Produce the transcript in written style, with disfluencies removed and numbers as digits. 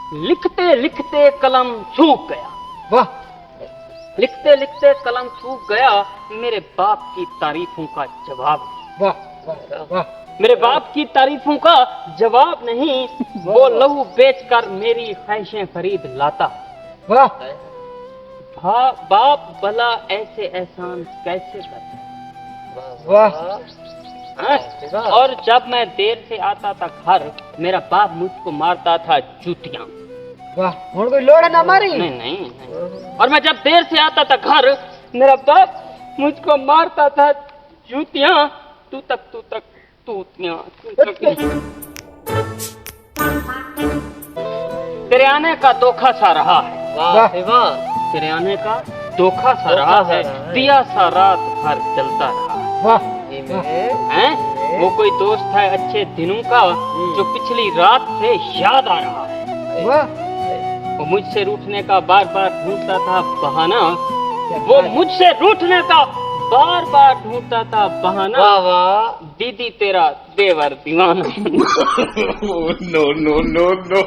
लिखते लिखते कलम सूख गया। वाह लिखते लिखते कलम सूख गया, मेरे बाप की तारीफों का जवाब। वाह वाह वाह मेरे बाप की तारीफों का जवाब नहीं, वो लहू बेचकर मेरी ख्वाहिशें खरीद लाता। वाह बाप भला ऐसे एहसान कैसे करता। वाह हाँ? और जब मैं देर से आता था घर, मेरा बाप मुझको मारता था जूतियां। वाह हुण कोई लोड़ ना मारी। नहीं। और मैं जब देर से आता था घर, मेरा बाप मुझको मारता था जूतियां। तू तक तूतियां। तेरे आने का धोखा सा रहा है। वाह वाह तेरे आने का धोखा सा रहा है, दिया सा रात भर जलता रहा वाह है। वो कोई दोस्त है अच्छे दिनों का, जो पिछली रात से याद आ रहा है। वाह वो मुझसे रूठने का बार बार ढूंढता था बहाना। वो मुझसे रूठने का बार बार ढूंढता था बहाना। वाह वाह दीदी तेरा देवर दीवाना। no, no, no, no.